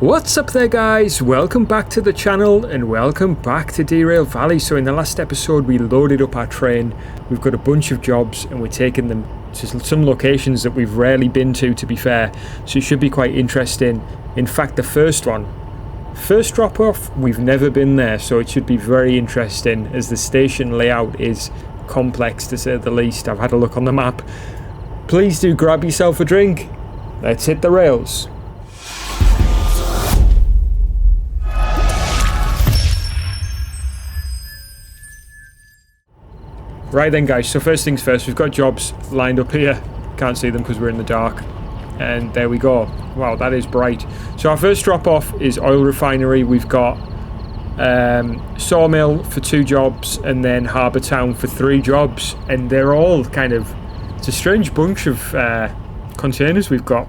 What's up there guys, welcome back to the channel and welcome back to Derail Valley. So in the last episode we loaded up our train, we've got a bunch of jobs and we're taking them to some locations that we've rarely been to be fair. So it should be quite interesting. In fact the first drop off, we've never been there, so it should be very interesting as the station layout is complex to say the least. I've had a look on the map. Please do grab yourself a drink. Let's hit the rails. Right then guys, so first things first, we've got jobs lined up here. Can't see them because we're in the dark. And there we go. Wow, that is bright. So our first drop off is oil refinery. We've got sawmill for 2 jobs and then harbour town for 3 jobs. And they're all kind of, it's a strange bunch of containers we've got.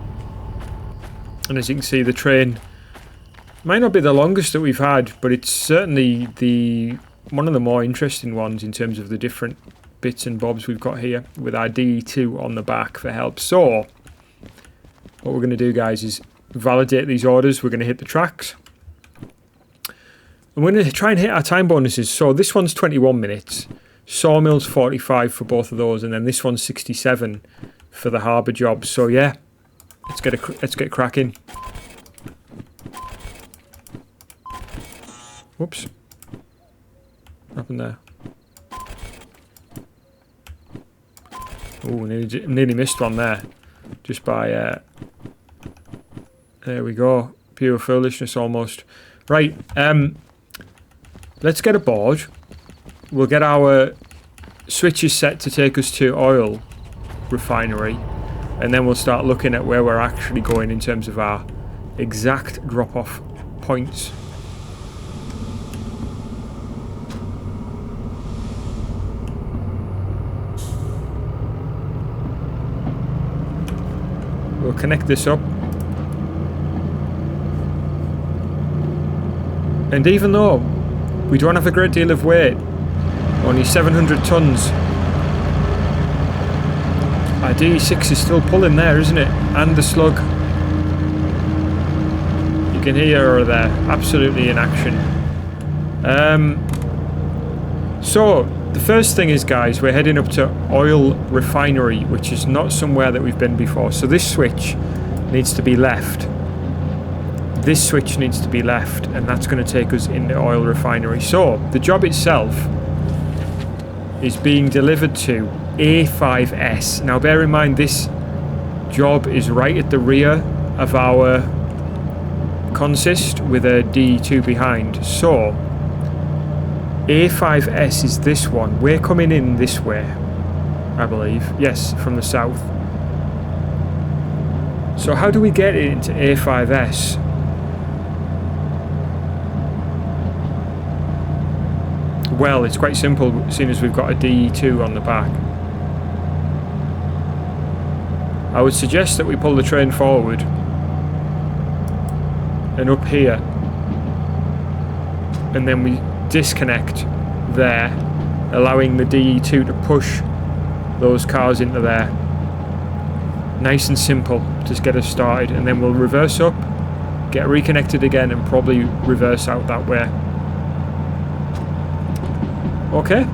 And as you can see, the train might not be the longest that we've had, but it's certainly one of the more interesting ones in terms of the different bits and bobs we've got here with our DE2 on the back for help. So what we're going to do guys is validate these orders. We're going to hit the tracks and we're going to try and hit our time bonuses. So this one's 21 minutes, sawmill's 45 for both of those, and then this one's 67 for the harbour job. So yeah, let's get cracking. Whoops. What happened there? Oh, nearly missed one there. Just by... there we go. Pure foolishness almost. Right, let's get aboard. We'll get our switches set to take us to oil refinery. And then we'll start looking at where we're actually going in terms of our exact drop-off points. We'll connect this up. And even though we don't have a great deal of weight, only 700 tons, our DE6 is still pulling there, isn't it? And the slug. You can hear her there, absolutely in action. So the first thing is guys, we're heading up to oil refinery, which is not somewhere that we've been before. So this switch needs to be left. This switch needs to be left, and that's going to take us into oil refinery. So the job itself is being delivered to A5S. Now bear in mind this job is right at the rear of our consist with a D2 behind. So A5S is this one. We're coming in this way, I believe. Yes, from the south. So how do we get into A5S? Well, it's quite simple, seeing as we've got a DE2 on the back. I would suggest that we pull the train forward and up here, and then we disconnect there, allowing the DE2 to push those cars into there. Nice and simple, just get us started, and then we'll reverse up, get reconnected again, and probably reverse out that way. Okay,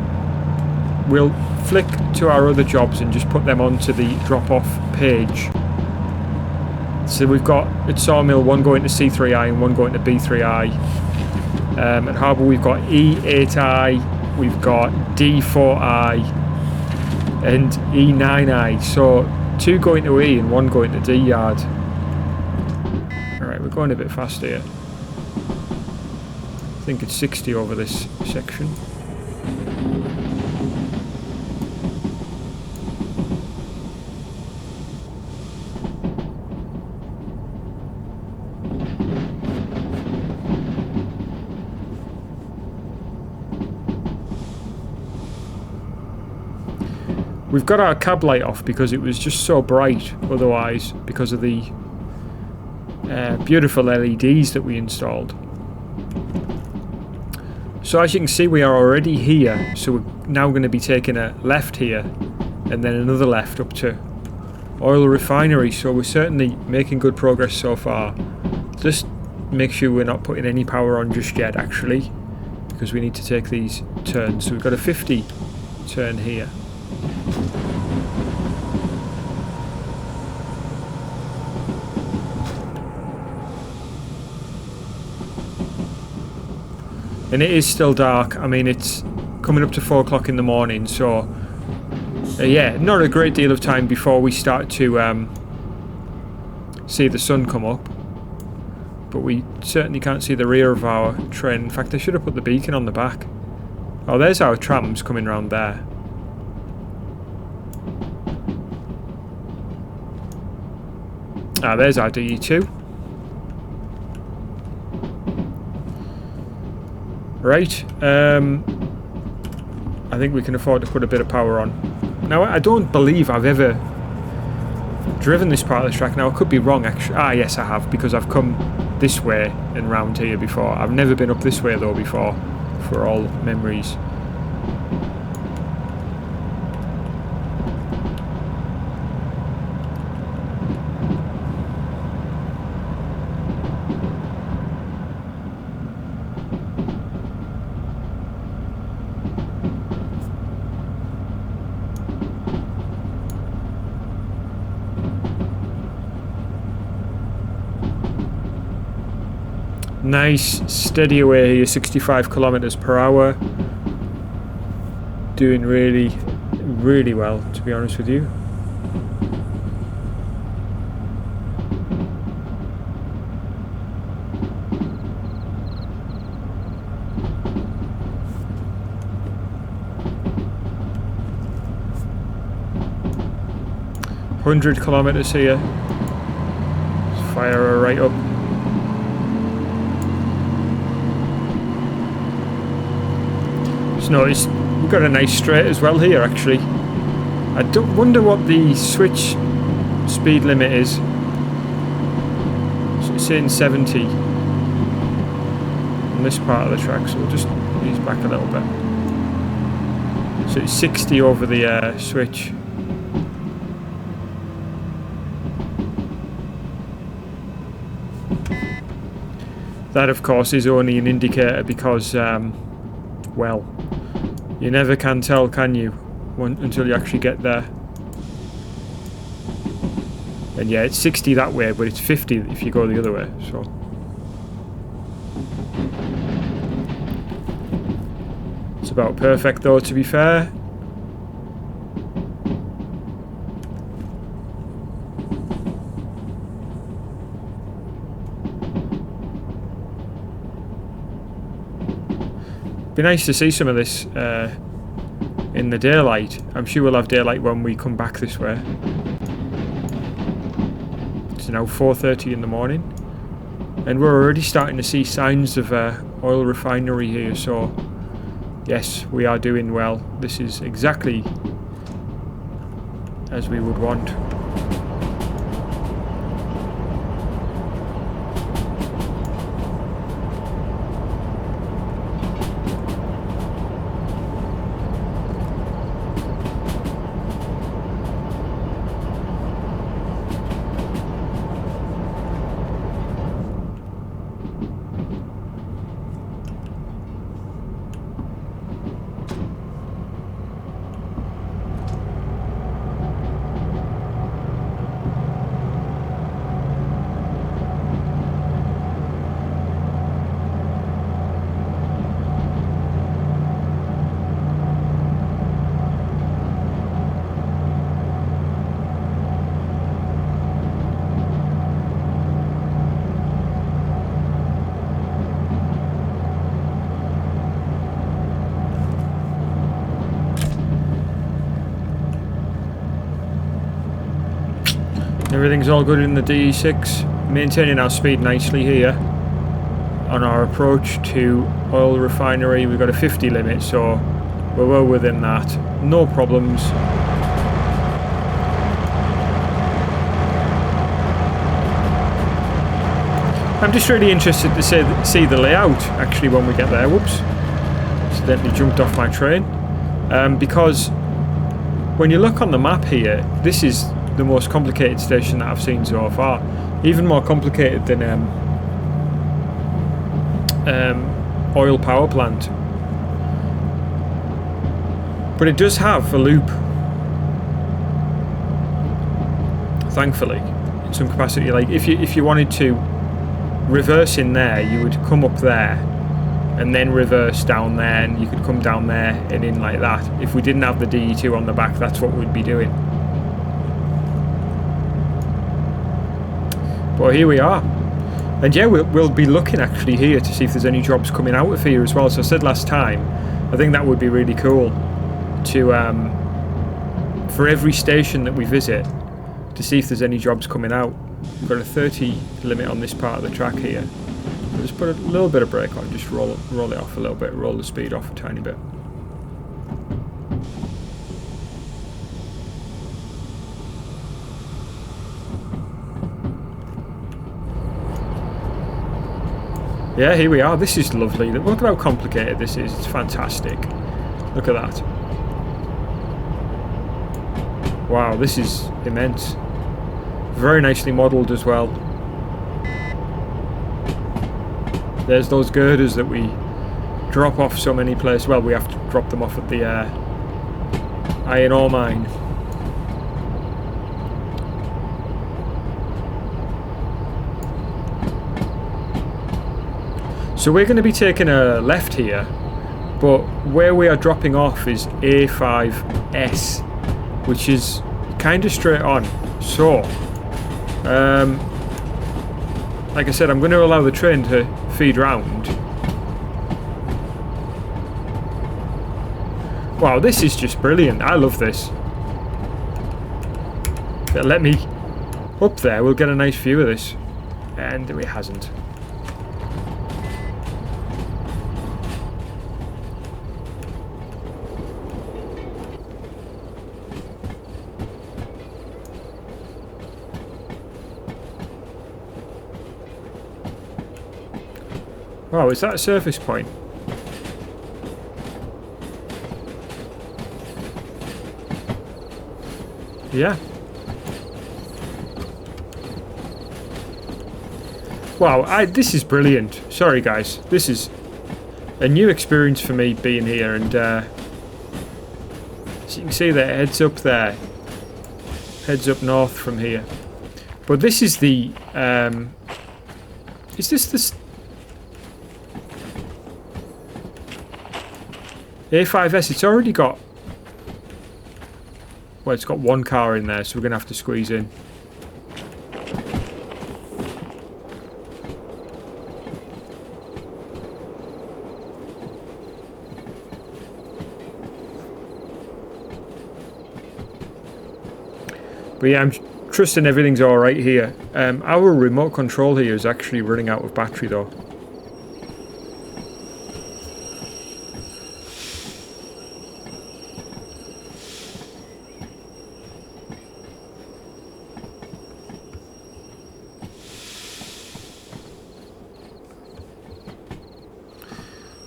we'll flick to our other jobs and just put them onto the drop-off page. So we've got at Sawmill 1 going to C3I and 1 going to B3I. At Harbour we've got E8I, we've got D4I and E9I. So 2 going to E and 1 going to D yard. Alright, we're going a bit fast here. I think it's 60 over this section. We've got our cab light off because it was just so bright otherwise, because of the beautiful LEDs that we installed. So as you can see, we are already here, so we're now going to be taking a left here and then another left up to oil refinery. So we're certainly making good progress so far. Just make sure we're not putting any power on just yet, actually, because we need to take these turns. So we've got a 50 turn here. And it is still dark. I mean, it's coming up to 4 o'clock in the morning, so yeah, not a great deal of time before we start to see the sun come up. But we certainly can't see the rear of our train. In fact, I should have put the beacon on the back. Oh, there's our trams coming round there. Ah, there's our DE2. Right, I think we can afford to put a bit of power on. Now, I don't believe I've ever driven this part of the track. Now, I could be wrong, actually. Ah, yes, I have, because I've come this way and round here before. I've never been up this way, though, before, for all memories. Nice, steady away here, 65 kilometers per hour. Doing really, really well, to be honest with you. $100 kilometers here. Let's fire her right up. Noticed we've got a nice straight as well here, actually. I don't wonder what the switch speed limit is. So it's saying 70 on this part of the track, so we'll just ease back a little bit. So it's 60 over the switch. That, of course, is only an indicator because, well, you never can tell, can you, until you actually get there. And yeah, it's 60 that way, but it's 50 if you go the other way, so. It's about perfect though, to be fair. Be nice to see some of this in the daylight. I'm sure we'll have daylight when we come back this way. It's now 4:30 in the morning, and we're already starting to see signs of oil refinery here. So yes, we are doing well. This is exactly as we would want. Everything's all good in the DE6, maintaining our speed nicely here on our approach to oil refinery. We've got a 50 limit, so we're well within that, no problems. I'm just really interested to see the layout actually when we get there. Whoops, accidentally jumped off my train, because when you look on the map here, this is the most complicated station that I've seen so far. Even more complicated than oil power plant. But it does have a loop, thankfully, in some capacity. Like if you wanted to reverse in there, you would come up there and then reverse down there, and you could come down there and in like that. If we didn't have the DE2 on the back, that's what we'd be doing. But here we are. And yeah, we'll be looking actually here to see if there's any jobs coming out of here as well. So I said last time, I think that would be really cool to, for every station that we visit, to see if there's any jobs coming out. We've got a 30 limit on this part of the track here. We'll just put a little bit of brake on, just roll it off a little bit, roll the speed off a tiny bit. Yeah, here we are. This is lovely. Look at how complicated this is. It's fantastic. Look at that. Wow, this is immense. Very nicely modelled as well. There's those girders that we drop off so many places. Well, we have to drop them off at the iron ore mine. So we're going to be taking a left here, but where we are dropping off is A5S, which is kind of straight on. So, like I said, I'm going to allow the train to feed round. Wow, this is just brilliant. I love this. Let me up there, we'll get a nice view of this. And it hasn't. Oh, is that a surface point? Yeah. Wow, this is brilliant. Sorry guys, this is a new experience for me being here, and as you can see there, heads up there. Heads up north from here. But this is the is this the A5S? It's already got, well, it's got one car in there, so we're going to have to squeeze in. But yeah, I'm trusting everything's alright here. Our remote control here is actually running out of battery though.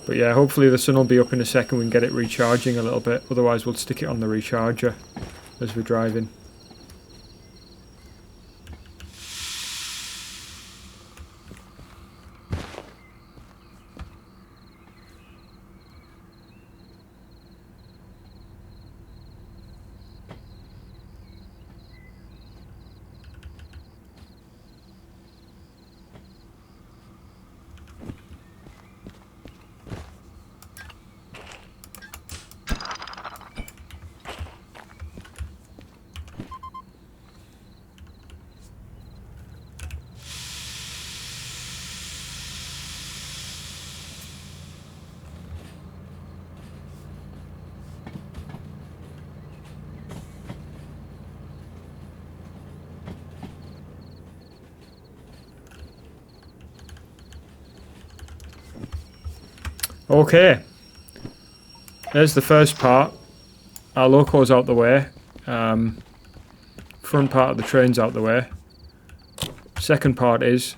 But yeah, hopefully the sun will be up in a second, we can get it recharging a little bit. Otherwise we'll stick it on the recharger as we're driving. Okay, there's the first part. Our loco's out the way. Front part of the train's out the way. Second part is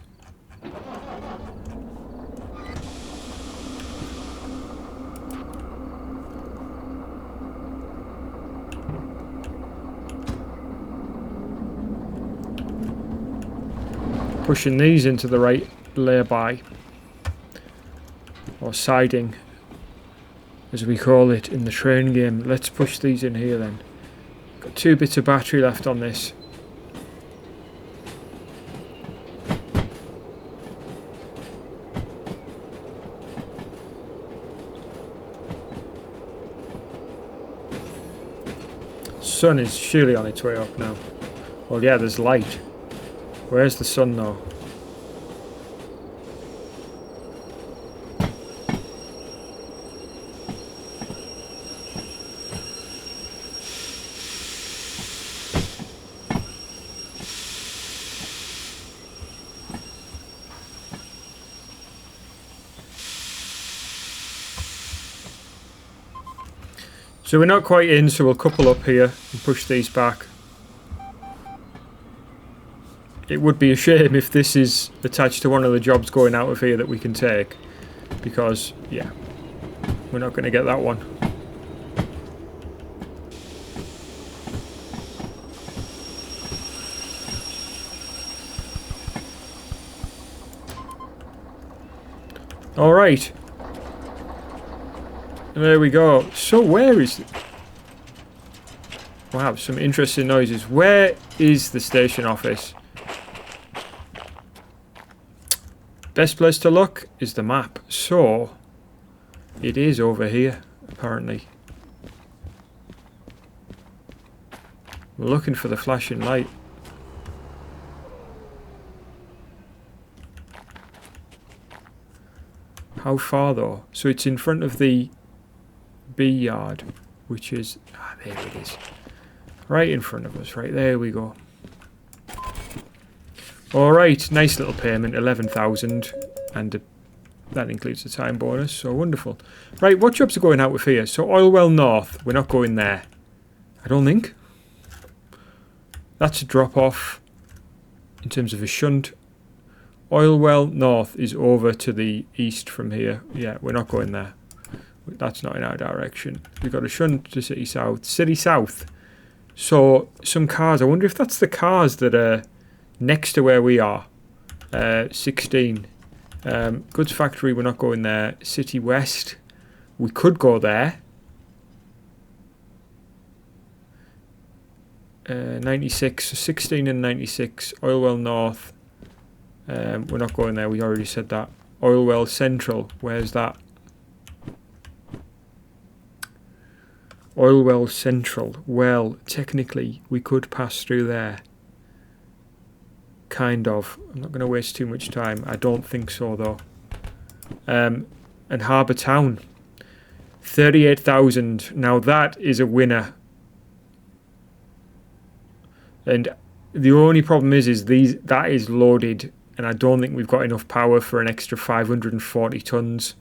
pushing these into the right lay-by. or siding, as we call it in the train game. Let's push these in here then. Got 2 bits of battery left on this. Sun is surely on its way up now. Well, yeah, there's light. Where's the sun though? So we're not quite in, so we'll couple up here and push these back. It would be a shame if this is attached to one of the jobs going out of here that we can take, because, yeah, we're not going to get that one. Alright. There we go. So where is it? Wow, some interesting noises. Where is the station office? Best place to look is the map. So it is over here, apparently. We're looking for the flashing light. How far though? So it's in front of the B yard, which is, there it is, right in front of us. Right there we go. All right, nice little payment, 11,000, and that includes the time bonus. So wonderful. Right, what jobs are going out with here? So Oil Well North, we're not going there, I don't think. That's a drop off in terms of a shunt. Oil Well North is over to the east from here. Yeah, we're not going there. That's not in our direction. We've got a shunt to City South. City South. So, some cars. I wonder if that's the cars that are next to where we are. 16. Goods Factory, we're not going there. City West. We could go there. 96. So 16 and 96. Oil Well North. We're not going there. We already said that. Oil Well Central. Where's that? Oil Well Central. Well, technically, we could pass through there. Kind of. I'm not going to waste too much time. I don't think so, though. And Harbour Town. 38,000. Now, that is a winner. And the only problem is that is loaded. And I don't think we've got enough power for an extra 540 tons.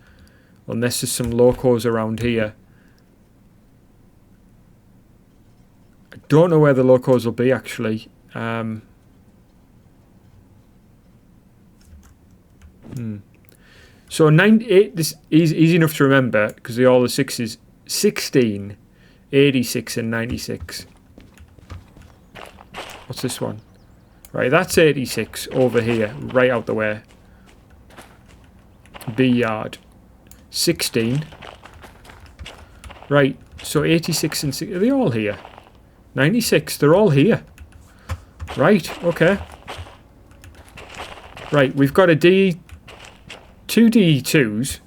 Unless there's some locos around here. I don't know where the locos will be, actually. So 98, this is easy enough to remember because they're all the 6s. 16, 86 and 96. What's this one? Right, that's 86 over here, right out the way. B yard. 16. Right, so 86 and 6, are they all here? 96, they're all here. Right, okay. Right, we've got two DE2s.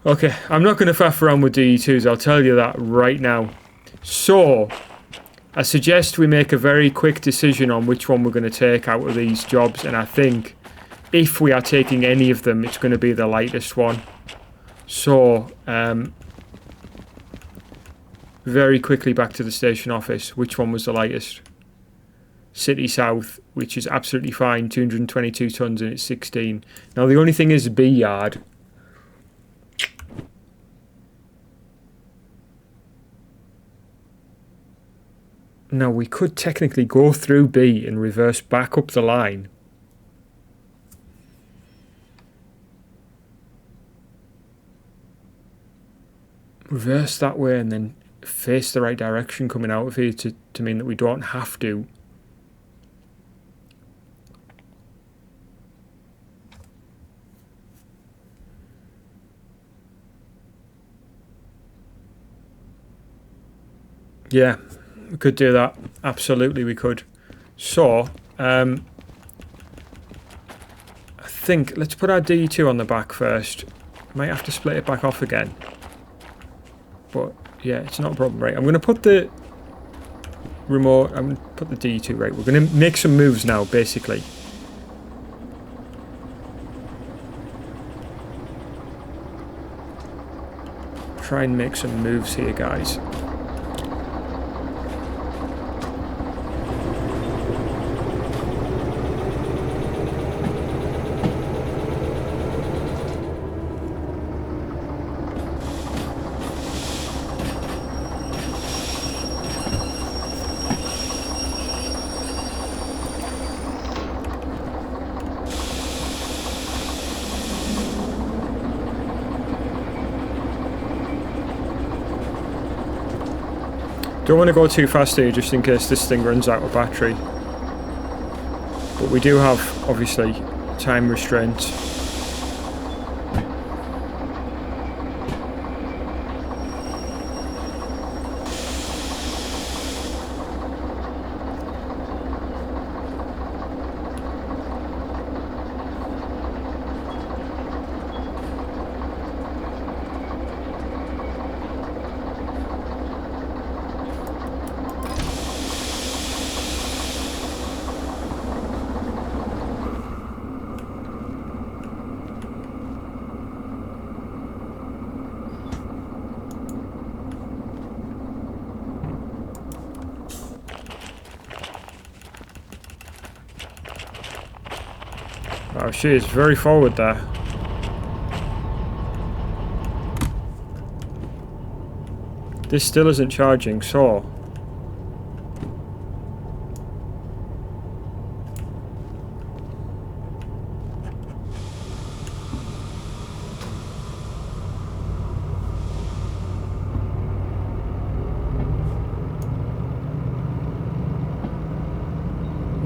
Okay, I'm not going to faff around with DE2s, I'll tell you that right now. So, I suggest we make a very quick decision on which one we're going to take out of these jobs, and I think if we are taking any of them, it's going to be the lightest one. So, very quickly back to the station office. Which one was the lightest? City South, which is absolutely fine, 222 tons and it's 16. Now the only thing is B yard. Now we could technically go through B and reverse back up the line. Reverse that way and then face the right direction coming out of here to mean that we don't have to. Yeah, we could do that. Absolutely, we could. So, I think let's put our D2 on the back first. Might have to split it back off again. But, yeah, it's not a problem, right? I'm going to put the remote... I'm going to put the D2, right? We're going to make some moves now, basically. Try and make some moves here, guys. Don't want to go too fast here just in case this thing runs out of battery. But we do have, obviously, time restraints. Oh, she is very forward there. This still isn't charging, so...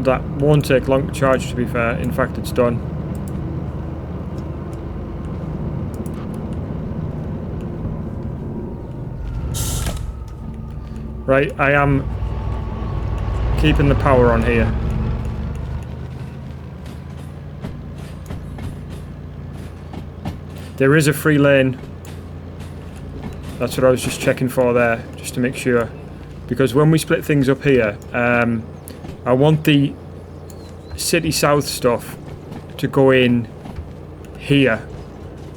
That won't take long to charge, to be fair. In fact, it's done. Right, I am keeping the power on here. There is a free lane. That's what I was just checking for there, just to make sure. Because when we split things up here, I want the city south stuff to go in here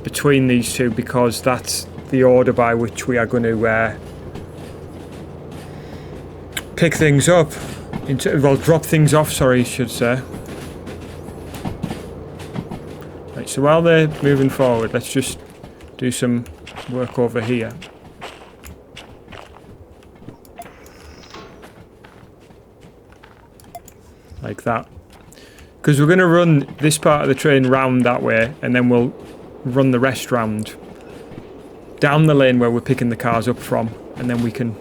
between these two, because that's the order by which we are going to pick things up, well, drop things off, sorry, I should say. Right, so while they're moving forward, let's just do some work over here. Like that. Because we're going to run this part of the train round that way, and then we'll run the rest round down the lane where we're picking the cars up from, and then we can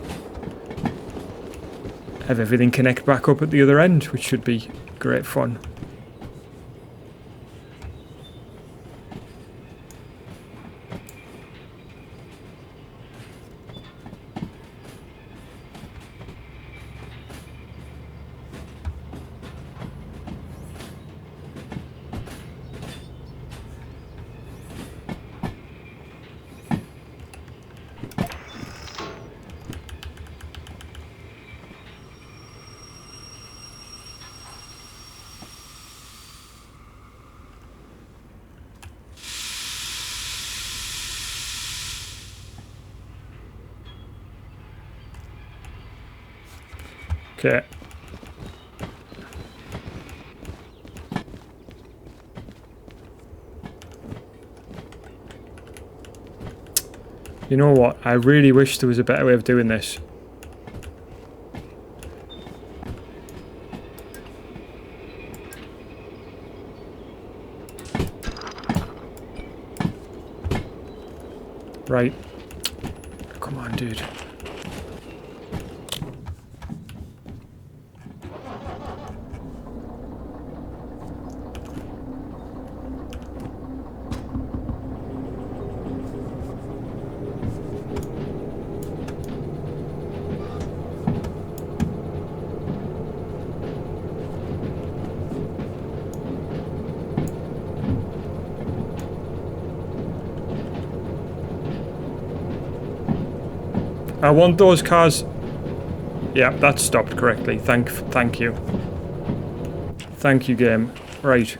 have everything connect back up at the other end, which should be great fun. Okay. You know what? I really wish there was a better way of doing this. Right. Come on, dude. I want those cars. Yeah, that stopped correctly. Thank you. Thank you, game. Right.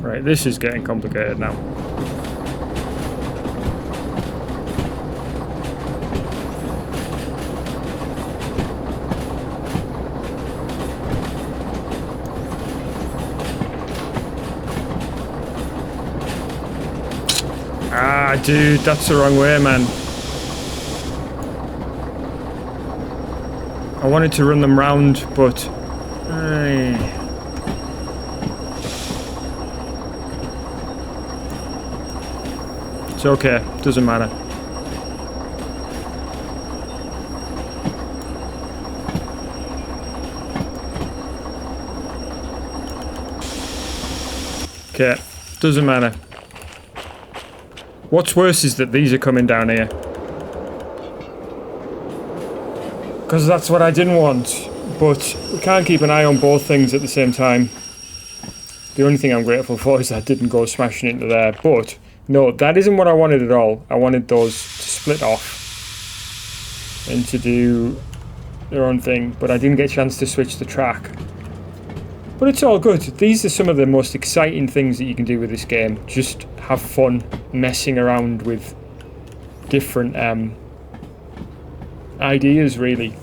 Right, this is getting complicated now. Ah, dude, that's the wrong way, man. I wanted to run them round, but... It's okay, doesn't matter. Okay, doesn't matter. What's worse is that these are coming down here. Because that's what I didn't want. But we can't keep an eye on both things at the same time. The only thing I'm grateful for is I didn't go smashing into there. But, no, that isn't what I wanted at all. I wanted those to split off and to do their own thing. But I didn't get a chance to switch the track. But it's all good. These are some of the most exciting things that you can do with this game. Just have fun messing around with different ideas, really.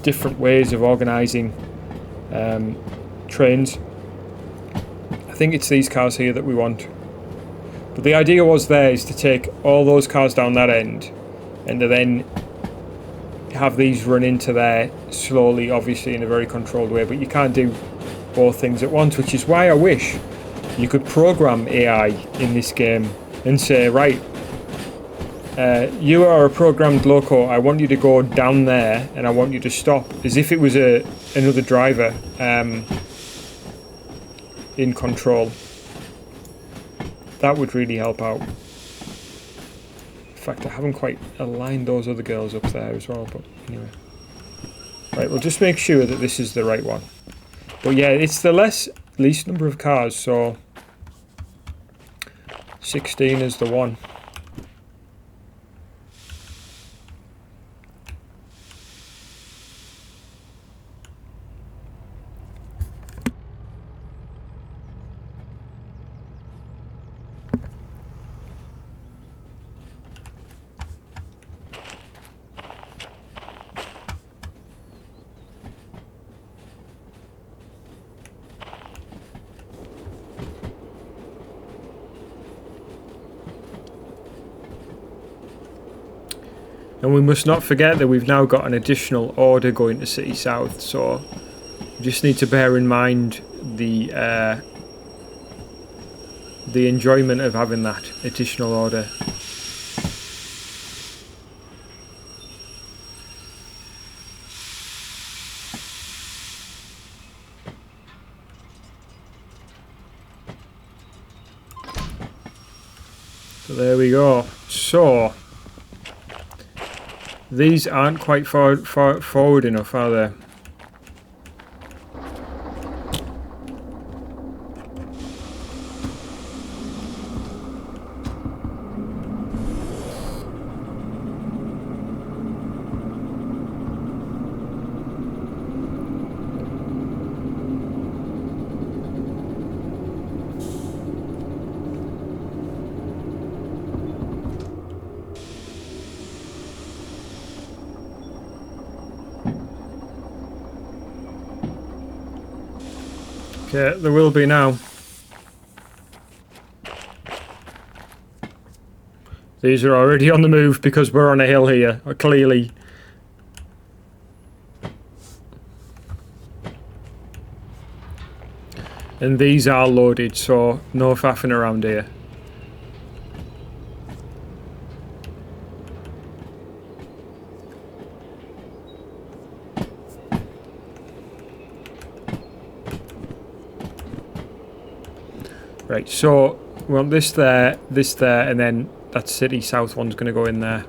Different ways of organising trains. I think it's these cars here that we want. But the idea was there is to take all those cars down that end and to then have these run into there slowly, obviously in a very controlled way. But you can't do both things at once, which is why I wish you could program AI in this game and say, right, you are a programmed loco, I want you to go down there and I want you to stop, as if it was another driver in control. That would really help out. In fact, I haven't quite aligned those other girls up there as well, but anyway. Right, we'll just make sure that this is the right one. But yeah, it's the least number of cars, so 16 is the one. And we must not forget that we've now got an additional order going to City South, so we just need to bear in mind the enjoyment of having that additional order. So there we go. So these aren't quite forward enough, are they? Okay, there will be now. These are already on the move because we're on a hill here, clearly. And these are loaded, so no faffing around here. Right, so we want this there, and then that city south one's going to go in there.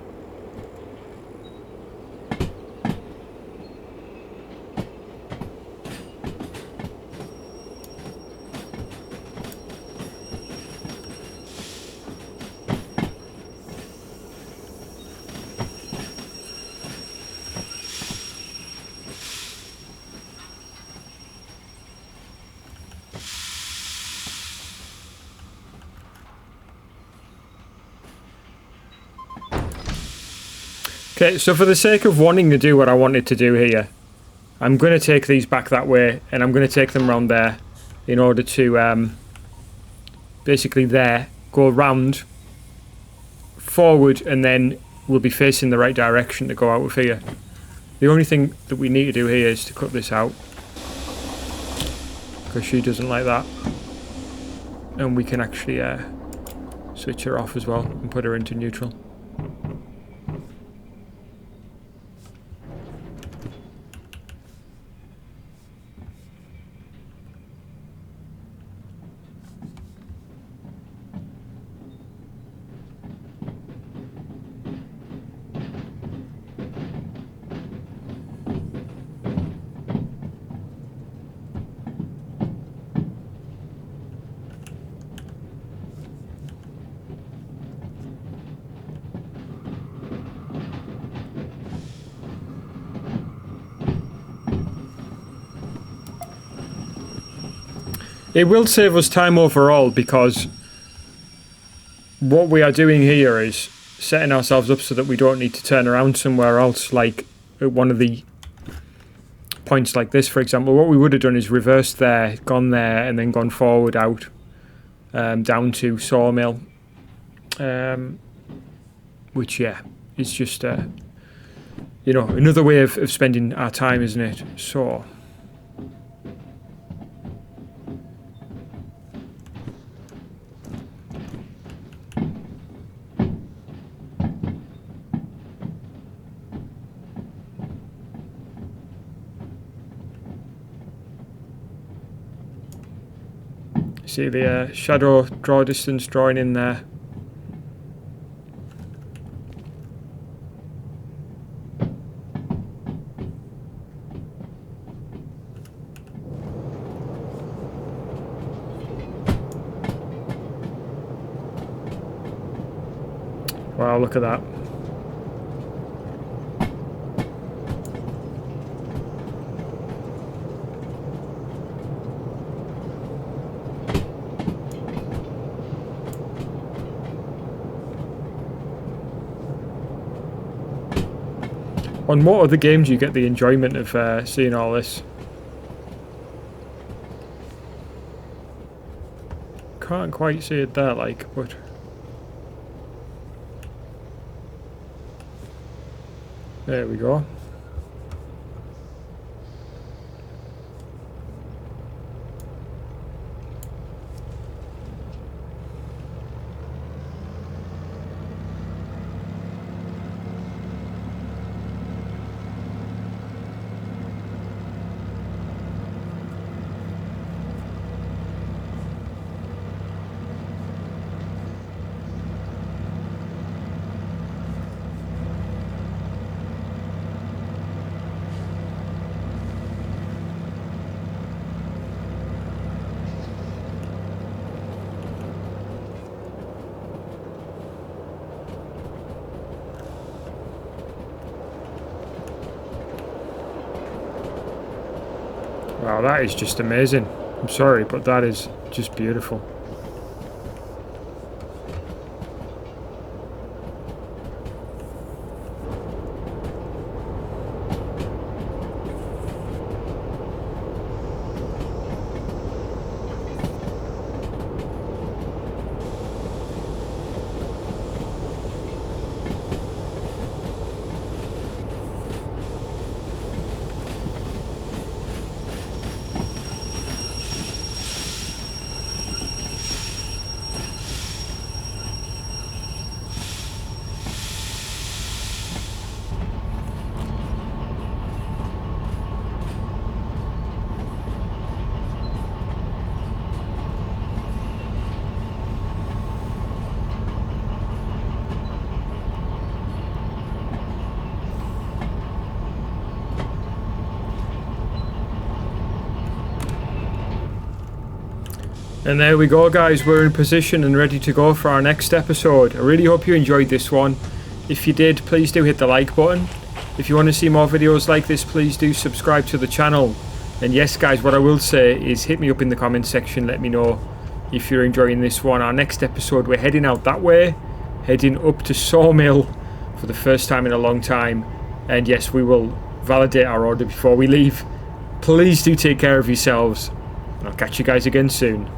Okay, so for the sake of wanting to do what I wanted to do here, I'm going to take these back that way, and I'm going to take them around there in order to basically there, go round, forward, and then we'll be facing the right direction to go out of here. The only thing that we need to do here is to cut this out, because she doesn't like that. And we can actually switch her off as well and put her into neutral. It will save us time overall, because what we are doing here is setting ourselves up so that we don't need to turn around somewhere else, like at one of the points like this, for example. What we would have done is reversed there, gone there, and then gone forward out down to Sawmill, which, yeah, is just, you know, another way of spending our time, isn't it? So... See the shadow draw distance drawing in there. Wow, look at that. On what other games do you get the enjoyment of seeing all this? Can't quite see it there, like, but... There we go. Wow, that is just amazing. I'm sorry, but that is just beautiful. And there we go, guys. We're in position and ready to go for our next episode. I really hope you enjoyed this one. If you did, please do hit the like button. If you want to see more videos like this, please do subscribe to the channel. And yes, guys, what I will say is hit me up in the comment section. Let me know if you're enjoying this one. Our next episode, we're heading out that way, heading up to Sawmill for the first time in a long time. And yes, we will validate our order before we leave. Please do take care of yourselves. And I'll catch you guys again soon.